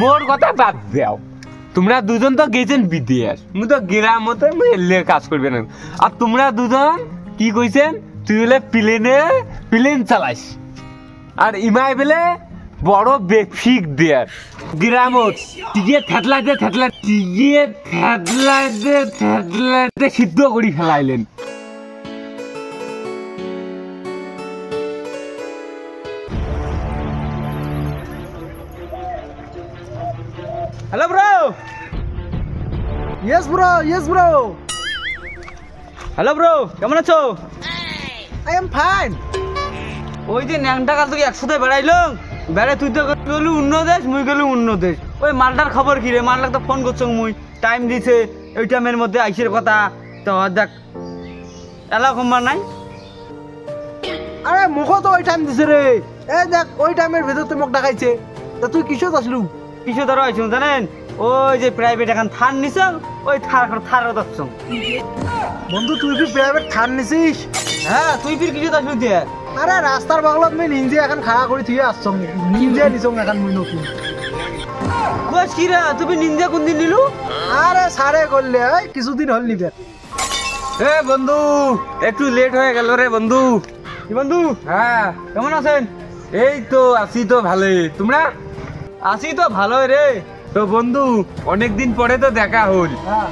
মোর কথা বাদ দাও, তোমরা দুজন তো গেছেন বিদেশ, মুই তো গ্রামতে মুই এলে কাজ করবে না। আর তোমরা দুজন কি কইছেন, তুই বলে প্লেন চালাইস, আর ইমাই বলে বড় বেফিক দেয়ার গ্রামত টিকে থেতলাইতে সিদ্ধ করি ফেলাইলেন। Hello bro. Yes bro. Hello bro, কেমন আছো? I am fine. ওই যে ন্যাংটা কাল থেকে একসাথে বেড়াইলাম, বেড়ে তুই তো গেলি অন্য দেশ, মুই গেলি অন্য দেশ। ওই মালটার খবর কি রে? মালটা তো ফোন করছো, মুই টাইম দিছে ওই টাইমের মধ্যে আইসের কথা, তো দেখ এলা কমবার নাই। আরে মুখো তো ওই টাইম দিছে রে, এই দেখ ওই টাইমের ভেতর তুই মোক ডাকাইছে। তা তুই কিসত আসলু? কিছু ধরো আইছো জানেন, ওই যে প্রাইভেট এখন থার নিছ, ওই থারও যাচ্ছ। বন্ধু তুই কি প্রাইভেট থার নিছিস? হ্যাঁ, তুই ফির কিছু আসলু দিয়ে। আরে রাস্তার বাগলত মুই নিজে এখন খাড়া করে থিয়ে আসছং, নিজে নিছং এখন মুই নতুন। বস কি রে, তুমি নিন্দা কোন দিন নিলু? আরে সারে করলে এই কিছুদিন হল নিবে। এ বন্ধু, একটু লেট হয়ে গেল রে বন্ধু। কি বন্ধু? হ্যাঁ, কেমন আছেন? এই তো আছি তো ভালোই, তোমরা? আছি তো ভালোই রে। তো বন্ধু অনেকদিন পরে তো দেখা হল, হ্যাঁ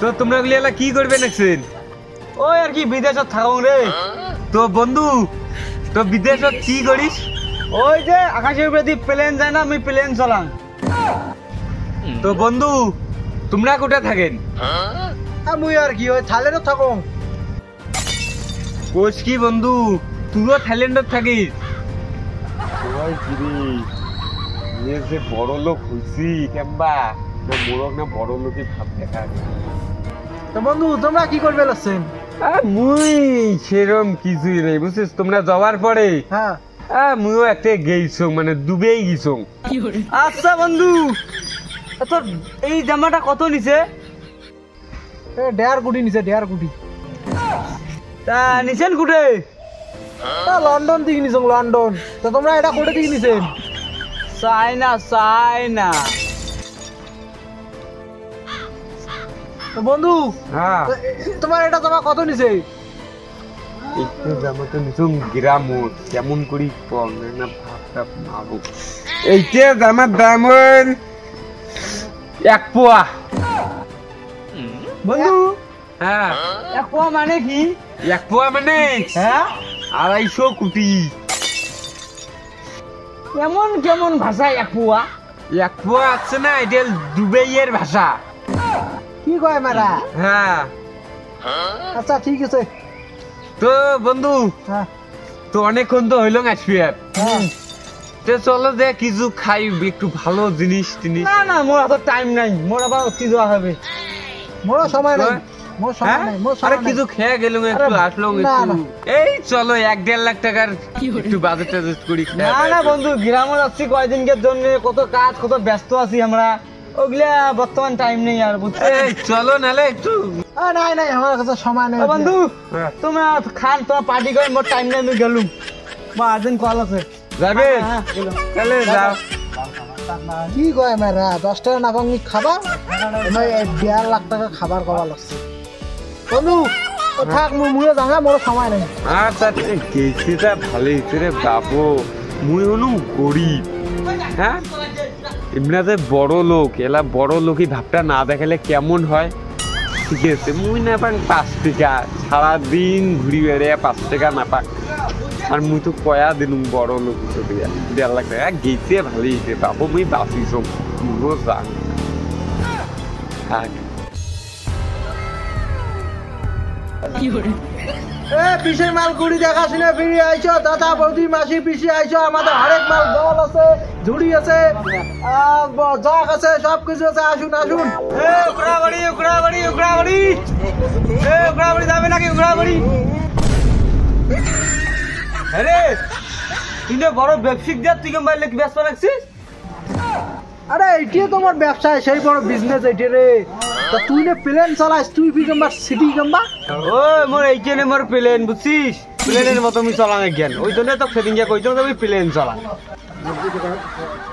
তো তোমরা গুলি এলা কি করবে নাকছেন? ওই আর কি বিদেশত থাকুন রে। তো বন্ধু তো বিদেশত কি করিস? ওই যে আকাশের উপরে দিয়ে প্লেন যায় না, আমি প্লেন চালাম। তো বন্ধু তোমরা কোথায় থাকেন? মুই আর কি ওই থাইল্যান্ডত থাকো। কোচ কি বন্ধু, তুইও থাইল্যান্ডত থাকিস? যে বড় লোক হইছি কেমবা, মোরক না বড় লোকই ভাব দেখা। তো বন্ধু তোমরা কি করবে লাগছেন? মুই সেরম কিছুই নেই বুঝছিস, তোমরা যাওয়ার পরে হ্যাঁ মুইও একটা গেইছ, মানে ডুবেই গেছ। আচ্ছা বন্ধু, তোর এই জামাটা কত নিছে? 1.5 কোটি নিছে, 1.5 কোটি। তা নিছেন কুটে? লন্ডন থেকে নিছং, লন্ডন। তো তোমরা এটা কোটে থেকে নিছেন? চায়না। তো বন্ধু হ্যাঁ, তোমার এটা জামা কত নিছে? একটু জামা তো নিছুম গ্রামত, কেমন করি কম না ভাবটা মারো। এইটা জামার দাম 1 পোয়া। বন্ধু হ্যাঁ, 1 পোয়া মানে কি? 1 পোয়া মানে হ্যাঁ 250 কোটি। কেমন ভাষা 1 পোয়া? 1 পোয়া আছে না, এটা দুবাইয়ের ভাষা। কি কয় মারা? হ্যাঁ, আচ্ছা ঠিক আছে। তো বন্ধু হ্যাঁ তো অনেকক্ষণ তো হইল আসবি আর, হ্যাঁ তো চলো যে কিছু খাই, একটু ভালো জিনিস টিনিস। না মোর হাতে টাইম নাই, মোর আবার অতি যাওয়া হবে। মোর সময় নাই, মোর সময় নাই, মোর আরে সময় কিছু নাই। খেয়ে গেলুম, একটু আসলো না, একটু। না। এই চলো 1-1.5 লাখ টাকার একটু বাজেট টাজেট করি। না বন্ধু, গ্রামে যাচ্ছি কয়দিনকের জন্য, কত কাজ, কত ব্যস্ত আছি আমরা, ওগুলা বর্তমান টাইম নেই আর, বুঝছো? এই চলো নালে একটু। নাই আমার কাছে সময় নেই। বন্ধু হ্যাঁ। তুমি খান, তোমার পার্টি করে, মোর টাইম নেই, আমি গেলুম। মা আর্জেন্ট কল আছে। যাবে হ্যাঁ, গেলাম। তাহলে যাও। কি কয় মারা, 10 টাকা না পাঙ্গি খাবার, আমার 1.5 লাখ টাকা খাবার করা লাগছে। বন্ধু ও থাক, মুয়ে যাঙা, মোর সময় নেই। আচ্ছা গেছিটা ভালোই রে বাবু, মুই হলুম গরিব। হ্যাঁ, এমনি যে বড় লোক, এলা বড় লোকই ভাবটা না দেখালে কেমন হয়? ঠিক আছে, মুই না পাং 5 টাকা, সারাদিন ঘুরি বেড়ে 5 টাকা না পাক, আর মুই তো কয়া দিলুম বড় লোক হিসেবে 1.5 লাখ টাকা গেছে ভালোই হয়েছে বাবু, মুই বাঁচিস যান। থাক পিসের মাল গুড়ি দেখাশোনা ফিরে আইছো, দাদা বৌদি মাসি পিসি আইছো, আমাদের হরেক মাল দল আছে, ঝুড়ি আছে, জগ আছে, সব কিছু আছে। আসুন উগ্রাবাড়ি যাবে নাকি? উগ্রাবাড়ি আরে তুই না বড় ব্যবসায়িক যা, তুই কেমন ব্যস্ত রাখছিস? আরে এইটিয়ে তোমার ব্যবসায় সেই বড় বিজনেস এইটি রে। তা তুই না প্লেন চালাস, তুই কি কেমবা সিটি কেমবা? ওই মোর এইখানে মোর প্লেন, বুঝছিস? প্লেনের মতো আমি চালান জ্ঞান, ওই জন্য তো সেদিন গিয়ে কইতো আমি প্লেন চালান।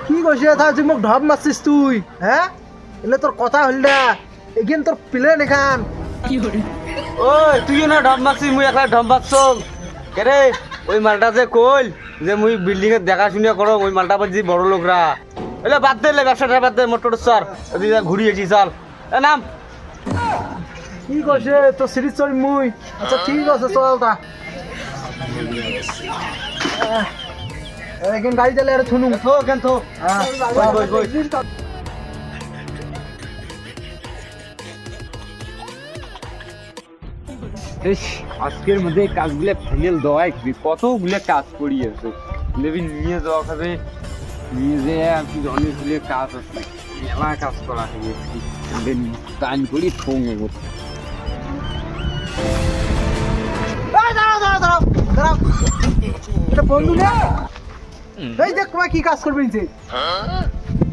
কি কৈছে তুই মোক ঢপ মারছিস তুই হ্যাঁ এলে তোর কথা হল না এগিন তোর প্লেন এখান ওই তুইও না ঢপ মারছিস মুই একলা ঢপ মারছং কেরে ওই মালটা যে কইল যে মুই বিল্ডিং এর দেখাশুনা করো ওই মালটা বলছি বড় লোকরা এলে বাদ দে ব্যবসাটা বাদ দে মোটর স্যার ওদিকে ঘুরিয়েছি চল এ নাম কি কৈছে তোর সিরিজ চলি মুই আচ্ছা ঠিক আছে চল তা এগিন গাড়ি চালে আর শুনুম থো কেন থো বই বই আজকের মধ্যে কাজগুলো ফাইনাল দেওয়াই কতগুলো কাজ করিয়েছে লেবি নিয়ে যাওয়া খাবে নিয়ে যেয়ে আর কি অনেকগুলো কাজ আছে মেলা কাজ করা হয়েছে টাইম করি ফোন করছে দাঁড়াও এটা বন্ধু না এই দেখ তোমার কি কাজ করবে নিচে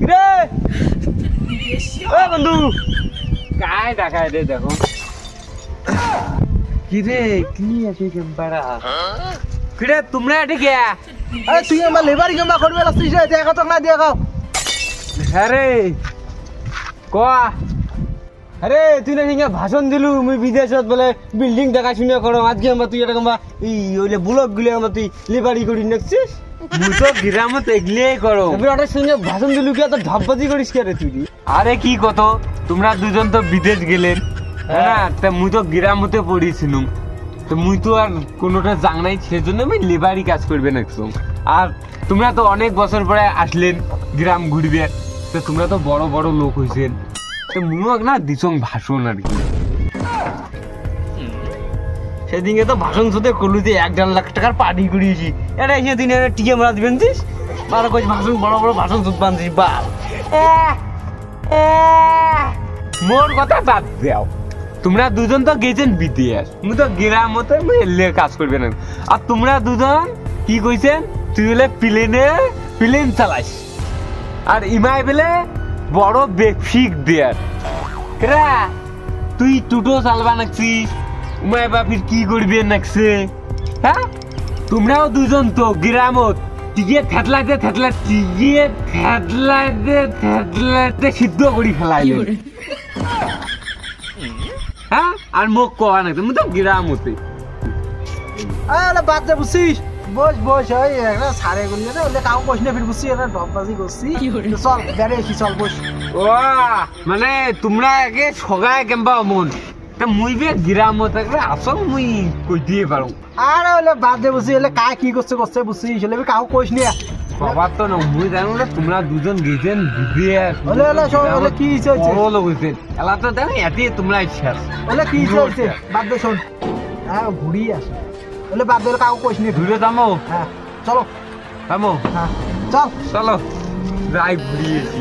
রে ও বন্ধু কায় দেখায় রে দেখো কি রে কি আছে ক্যাম্পারা কিরে তোমরা এটি কে আরে তুই আমার লেবারি জমা করবে লাগছিস রে দেখা তো না দেখাও হ্যাঁ রে ক আরে তুই না হিঙ্গা ভাষণ দিলু মুই বিদেশত বলে বিল্ডিং দেখাশুনা করো আজকে আমরা তুই এটা কমবা এই ওইলে ব্লক গুলো আমরা তুই লেবারি করি নাকছিস মুই তো গ্রামত এগলিয়েই করো বিরাটের সঙ্গে ভাষণ দিলু কি এত ঢপবাজি করিস কে রে তুই আরে কি কত তোমরা দুজন তো বিদেশ গেলেন হ্যাঁ তা মুই তো গ্রামতে পড়িয়েছিলাম তো মুই তো আর কোনোটা জাং নাই সেজন্য আমি লেবারি কাজ করবে নাকছো আর তোমরা তো অনেক বছর পরে আসলেন গ্রাম ঘুরবে তো তোমরা তো বড় বড় লোক হইছেন তো মুইও না দিছং ভাষণ আর কি সেদিনকে তো ভাষণ শুতে করলু যে 1.5 লাখ টাকার পার্টি করিয়েছি এটা এসে দিনে টিকে মারা দিবেন দিস আর কই ভাষণ বড় বড় ভাষণ শুট বানছিস বাল মোর কথা বাদ দাও তোমরা দুজন তো গেছেন বিদেশ মুই তো গ্রামতে মুই এলে কাজ করবে না আর তোমরা দুজন কি কইছেন তুই বলে প্লেন চালাইস আর ইমাই বলে বড় বেফিক দেয়ার রা তুই টুটো চালবা নাকছিস উমাই বাপির কি করবি নাকছে হ্যাঁ তোমরাও দুজন তো গ্রামত টিকে থেতলাইতে সিদ্ধ করি ফেলাইলে হ্যাঁ আর মোক কোয়া না তুমি তো গ্রামতে আরে বাদ দে বুঝছিস বস বস ওই একটা সারে গুলি না ওলে কাউ কইছ না ফির বুঝছি এটা ঢপবাজি করছি চল বেরে এসি চল বস ও মানে তোমরা আগে সগায় কেমবা মন তা মুই বে গ্রামত আসল মুই কই দিয়ে পারো আরে ওলে বাদ দে বুঝছি ওলে কাই কি করছে বুঝছিস ওলে কাউ কইছ না বাবা তো না মুই জানো না তোমরা দুজন গেছেন বিদেশ ওলে ওলে সব ওলে কি হইছে বড় লোক হইছেন এলা তো দেখো এতে তোমরা শেষ ওলে কি হইছে বাদ দে শোন হ্যাঁ ঘুরি আসে ওলে বাদ দে কাউ কইছ না ঘুরে যাবো হ্যাঁ চলো থামো হ্যাঁ চল চলো যাই ঘুরিয়েছি